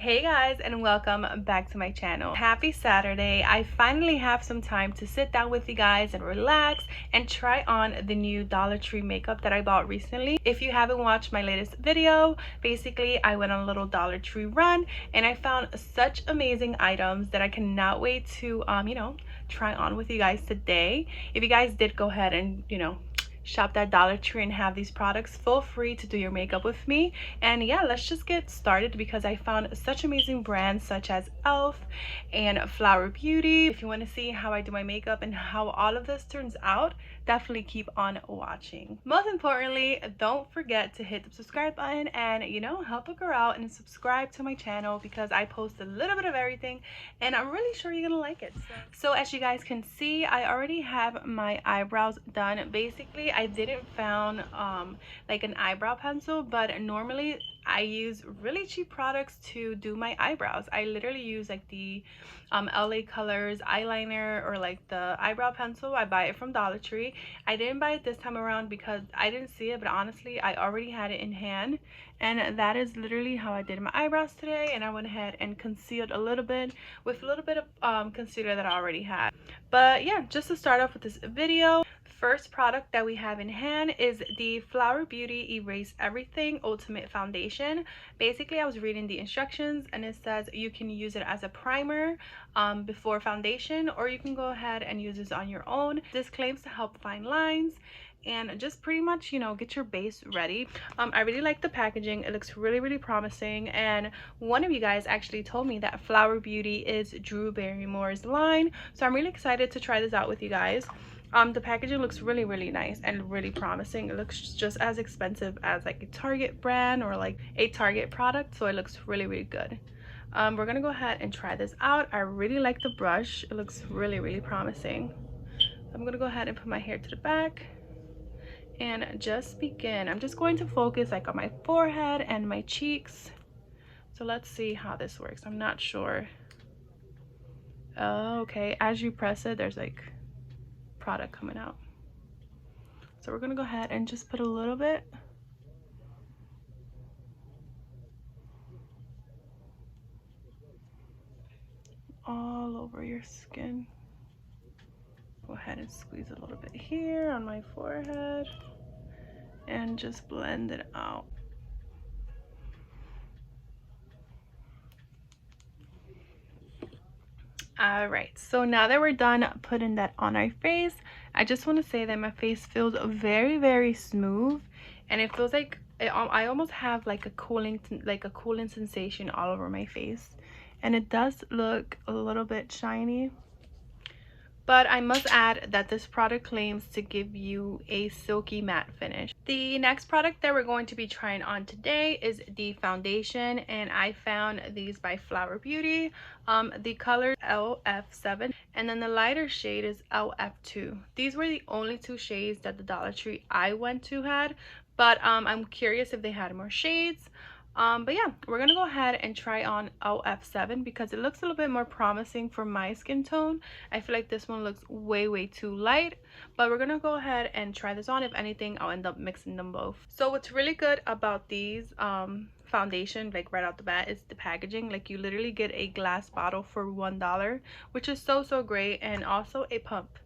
Hey guys, and welcome back to my channel. Happy Saturday. I finally have some time to sit down with you guys and relax and try on the new Dollar Tree makeup that I bought recently. If you haven't watched my latest video, basically I went on a little Dollar Tree run and I found such amazing items that I cannot wait to try on with you guys today. If you guys did go ahead and shop that Dollar Tree and have these products, feel free to do your makeup with me. And yeah, let's just get started because I found such amazing brands such as Elf and Flower Beauty. If you want to see how I do my makeup and how all of this turns out, definitely keep on watching. Most importantly, don't forget to hit the subscribe button and help a girl out and subscribe to my channel because I post a little bit of everything and I'm really sure you're gonna like it. So as you guys can see, I already have my eyebrows done. Basically I didn't found like an eyebrow pencil, but normally I use really cheap products to do my eyebrows. I literally use like the LA Colors eyeliner or like the eyebrow pencil. I buy it from Dollar Tree. I didn't buy it this time around because I didn't see it, but honestly I already had it in hand, and that is literally how I did my eyebrows today. And I went ahead and concealed a little bit with a little bit of concealer that I already had. But yeah, just to start off with this video, first product that we have in hand is the Flower Beauty Erase Everything Ultimate Foundation. Basically I was reading the instructions and it says you can use it as a primer before foundation, or you can go ahead and use this on your own. This claims to help fine lines and just pretty much get your base ready. I really like the packaging. It looks really promising, and one of you guys actually told me that Flower Beauty is Drew Barrymore's line, so I'm really excited to try this out with you guys. The packaging looks really nice and really promising. It looks just as expensive as like a Target brand or like a Target product, so it looks really good. We're gonna go ahead and try this out. I really like the brush. It looks really promising. I'm gonna go ahead and put my hair to the back and just begin. I'm just going to focus like on my forehead and my cheeks. So let's see how this works. I'm not sure. Oh, okay, as you press it there's like product coming out. So we're gonna go ahead and just put a little bit. All over your skin. Go ahead and squeeze a little bit here on my forehead and just blend it out. All right, so now that we're done putting that on our face, I just want to say that my face feels very smooth, and it feels like I almost have like a cooling sensation all over my face, and it does look a little bit shiny. But I must add that this product claims to give you a silky matte finish. The next product that we're going to be trying on today is the foundation, and I found these by Flower Beauty. The color LF7 and then the lighter shade is LF2. These were the only two shades that the Dollar Tree I went to had, but I'm curious if they had more shades. But yeah, we're gonna go ahead and try on LF7 because it looks a little bit more promising for my skin tone. I feel like this one looks way too light, but we're gonna go ahead and try this on. If anything, I'll end up mixing them both. So what's really good about these foundation, like right out the bat, is the packaging. Like you literally get a glass bottle for $1, which is so great, and also a pump.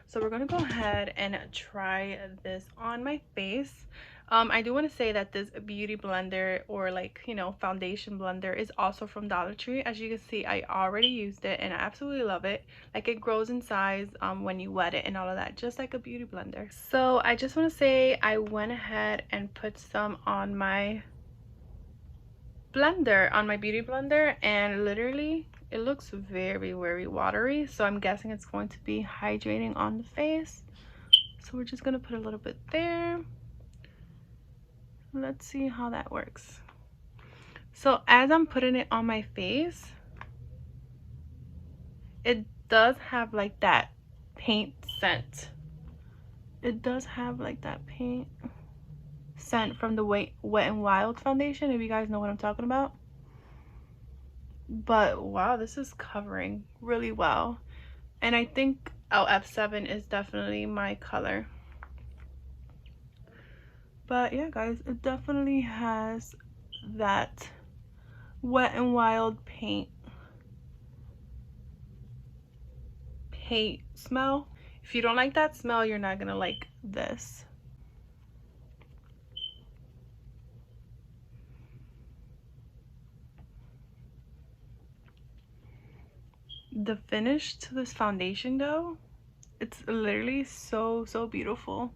So we're gonna go ahead and try this on my face. I do want to say that this beauty blender, or like foundation blender, is also from Dollar Tree. As you can see, I already used it and I absolutely love it. Like it grows in size when you wet it and all of that, just like a beauty blender. So I just want to say I went ahead and put some on my blender, on my beauty blender, and literally it looks very watery, so I'm guessing it's going to be hydrating on the face. So we're just gonna put a little bit there. Let's see how that works. So as I'm putting it on my face, it does have like that paint scent. It does have like that paint scent from the Wet n Wild foundation, if you guys know what I'm talking about. But wow, this is covering really well, and I think LF7 is definitely my color. But yeah guys, it definitely has that Wet n Wild paint smell. If you don't like that smell, you're not gonna like this. The finish to this foundation though, it's literally so beautiful.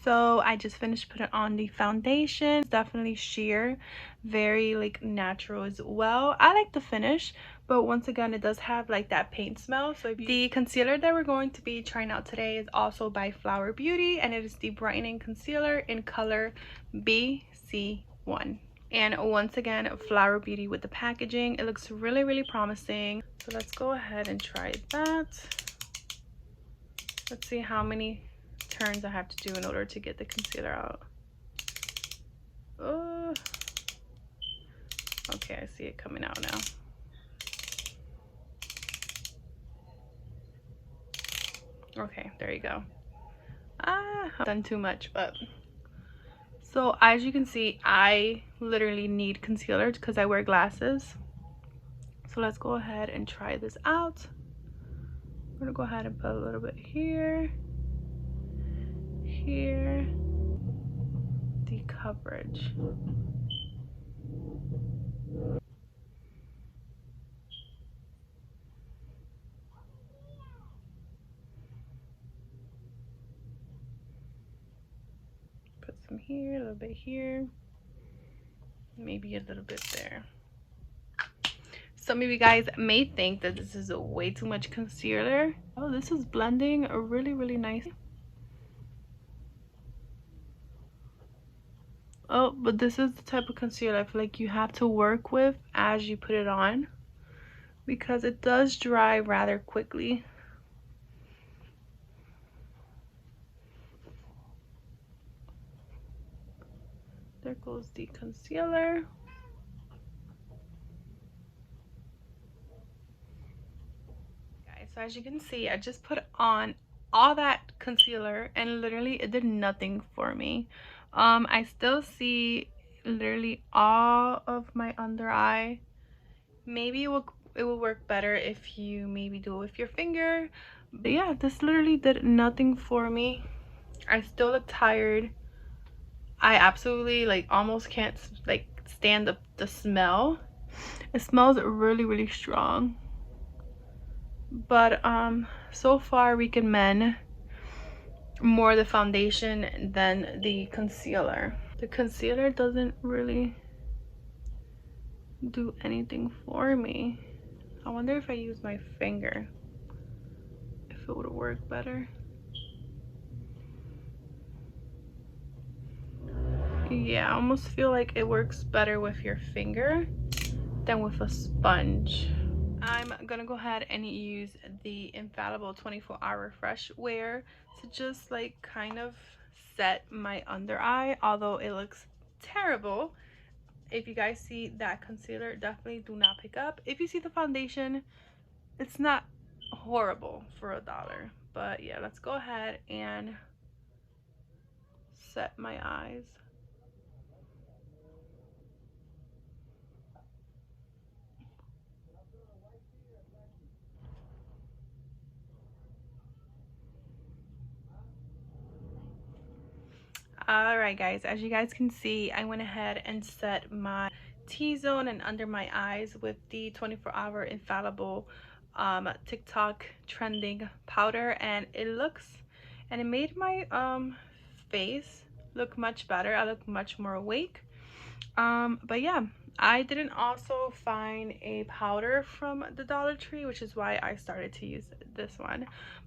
So I just finished putting on the foundation. It's definitely sheer, very like natural as well. I like the finish, but once again it does have like that paint smell. So the concealer that we're going to be trying out today is also by Flower Beauty, and it is the brightening concealer in color BC1. And once again, Flower Beauty with the packaging. It looks really promising. So let's go ahead and try that. Let's see how many turns I have to do in order to get the concealer out. Oh, okay, I see it coming out now. Okay, there you go. I've done too much, but so as you can see, I literally need concealer because I wear glasses. So let's go ahead and try this out. I'm gonna go ahead and put a little bit here, the coverage. Put some here, a little bit here, maybe a little bit there. Some of you guys may think that this is a way too much concealer. Oh, this is blending really nice. Oh, but this is the type of concealer I feel like you have to work with as you put it on, because it does dry rather quickly. There goes the concealer. Guys, so as you can see, I just put on all that concealer and literally it did nothing for me. I still see literally all of my under eye. Maybe it will work better if you maybe do it with your finger. But yeah, this literally did nothing for me. I still look tired. I absolutely like almost can't like stand the smell. It smells really strong. But so far we recommend more the foundation than the concealer. The concealer doesn't really do anything for me. I wonder if I use my finger, if it would work better. Yeah, I almost feel like it works better with your finger than with a sponge. I'm gonna go ahead and use the Infallible 24-hour fresh wear to just like kind of set my under eye, although it looks terrible. If you guys see that concealer, definitely do not pick up. If you see the foundation, it's not horrible for $1, but yeah, let's go ahead and set my eyes. All right guys, as you guys can see, I went ahead and set my T-zone and under my eyes with the 24-hour Infallible TikTok trending powder, and it made my face look much better. I look much more awake. But yeah, I didn't also find a powder from the Dollar Tree, which is why I started to use this one.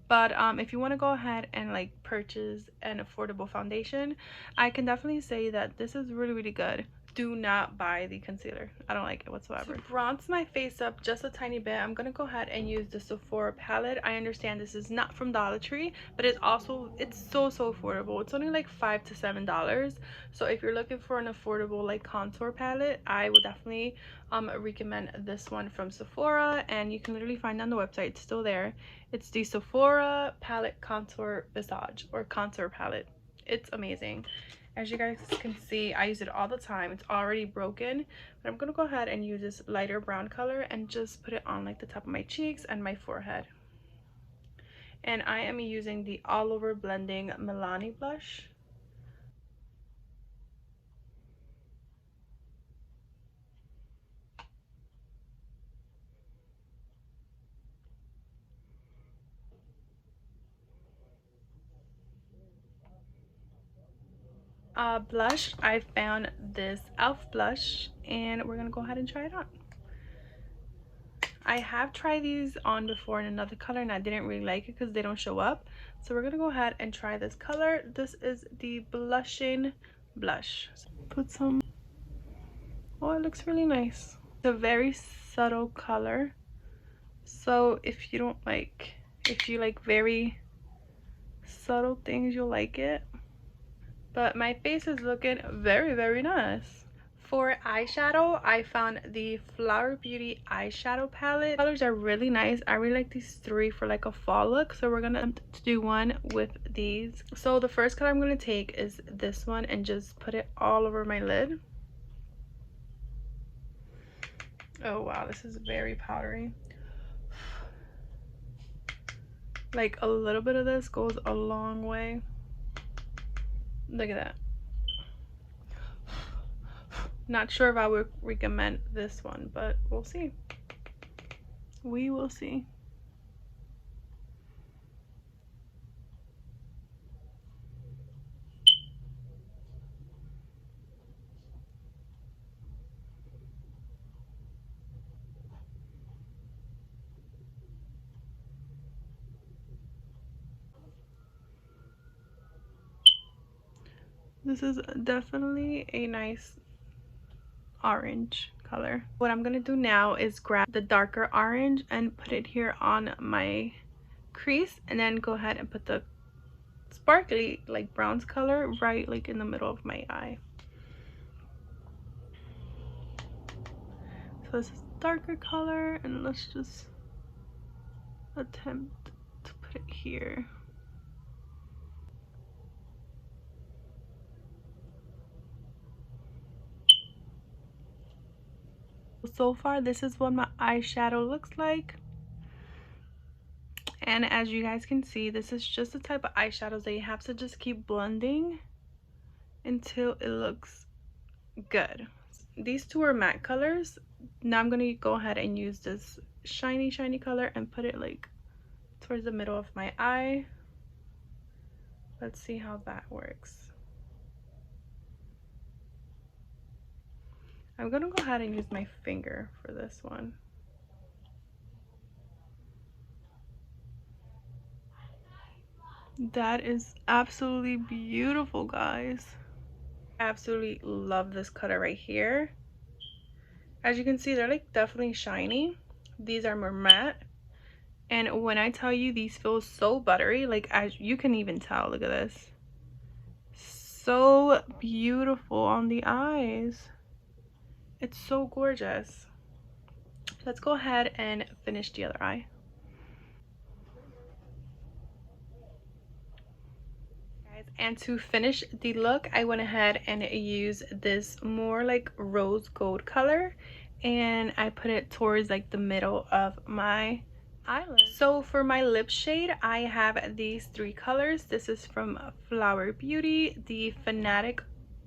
But if you want to go ahead and like purchase an affordable foundation, I can definitely say that this is really good. do not buy the concealer. I don't like it whatsoever. To bronze my face up just a tiny bit, I'm gonna go ahead and use the Sephora palette. I understand this is not from Dollar Tree, but it's so affordable. It's only like $5 to $7. So if you're looking for an affordable like contour palette, I would definitely recommend this one from Sephora, and you can literally find it on the website. It's still there. It's the Sephora palette contour visage or contour palette. It's amazing. As you guys can see, I use it all the time. It's already broken, but I'm gonna go ahead and use this lighter brown color and just put it on like the top of my cheeks and my forehead. And I am using the All Over Blending Milani blush. Blush, I found this e.l.f. blush, and we're gonna go ahead and try it on. I have tried these on before in another color, and I didn't really like it because they don't show up. So we're gonna go ahead and try this color. This is the Blushing Blush. Put some. Oh, it looks really nice. It's a very subtle color. So if you like very subtle things, you'll like it. But my face is looking very nice. For eyeshadow, I found the Flower Beauty eyeshadow palette. Colors are really nice. I really like these three for like a fall look, so we're gonna attempt to do one with these. So the first color I'm gonna take is this one and just put it all over my lid. Oh wow, this is very powdery. Like a little bit of this goes a long way. Look at that. Not sure if I would recommend this one, but we'll see. We will see. This is definitely a nice orange color. What I'm gonna do now is grab the darker orange and put it here on my crease, and then go ahead and put the sparkly like bronze color right like in the middle of my eye. So this is darker color, and let's just attempt to put it here. So far this is what my eyeshadow looks like, and as you guys can see, this is just the type of eyeshadows that you have to just keep blending until it looks good. These two are matte colors. Now I'm gonna go ahead and use this shiny color and put it like towards the middle of my eye. Let's see how that works. I'm gonna go ahead and use my finger for this one. That is absolutely beautiful, guys. I absolutely love this color right here. As you can see, they're like definitely shiny. These are more matte, and when I tell you, these feel so buttery, like as you can even tell, look at this, so beautiful on the eyes. It's so gorgeous. Let's go ahead and finish the other eye. And to finish the look, I went ahead and used this more like rose gold color, and I put it towards like the middle of my eyelid. So for my lip shade, I have these three colors. This is from Flower Beauty, the Fanatic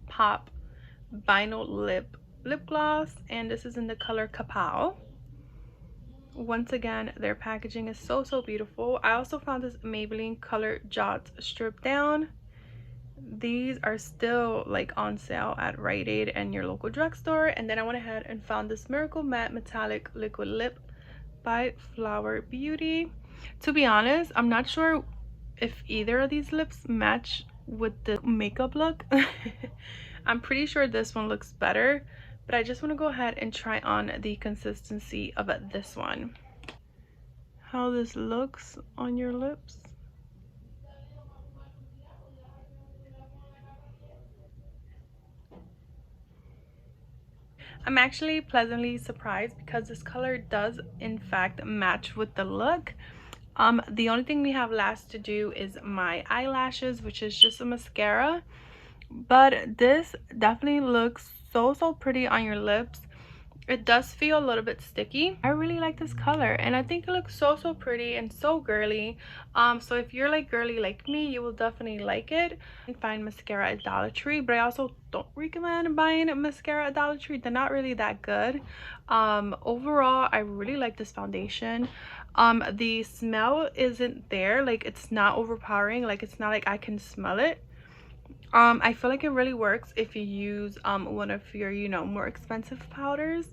Pop Vinyl Lip Gloss, and this is in the color Kapow. Once again, their packaging is so beautiful. I also found this Maybelline Color Jot Strip Down. These are still like on sale at Rite Aid and your local drugstore. And then I went ahead and found this Miracle Matte Metallic Liquid Lip by Flower Beauty. To be honest, I'm not sure if either of these lips match with the makeup look. I'm pretty sure this one looks better, but I just want to go ahead and try on the consistency of this one. How this looks on your lips. I'm actually pleasantly surprised because this color does in fact match with the look. The only thing we have last to do is my eyelashes, which is just a mascara. But this definitely looks so pretty on your lips. It does feel a little bit sticky. I really like this color and I think it looks so pretty and so girly. So if you're like girly like me, you will definitely like it. You can find mascara at Dollar Tree, but I also don't recommend buying mascara at Dollar Tree. They're not really that good. Overall, I really like this foundation. The smell isn't there, like it's not overpowering, like it's not like I can smell it. I feel like it really works if you use one of your, you know, more expensive powders.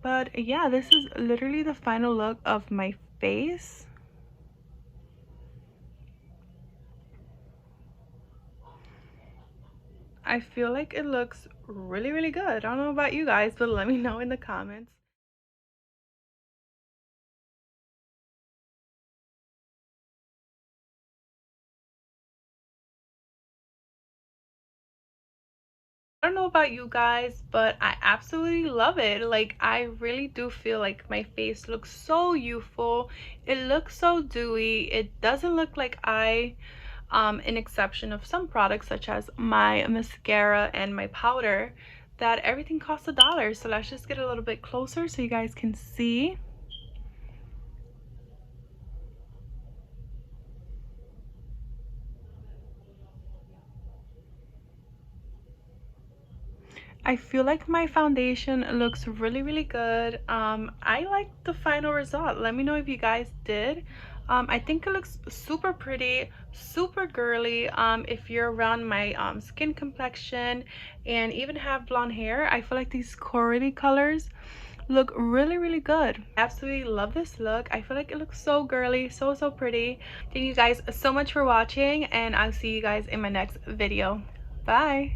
But yeah, this is literally the final look of my face. I feel like it looks really good. I don't know about you guys, but let me know in the comments. I don't know about you guys, but I absolutely love it. Like, I really do feel like my face looks so youthful. It looks so dewy. It doesn't look like an exception of some products such as my mascara and my powder, that everything costs $1. So let's just get a little bit closer so you guys can see. I feel like my foundation looks really good. I like the final result. Let me know if you guys did. I think it looks super pretty, super girly. If you're around my skin complexion and even have blonde hair, I feel like these corally colors look really good. I absolutely love this look. I feel like it looks so girly, so pretty. Thank you guys so much for watching, and I'll see you guys in my next video. Bye.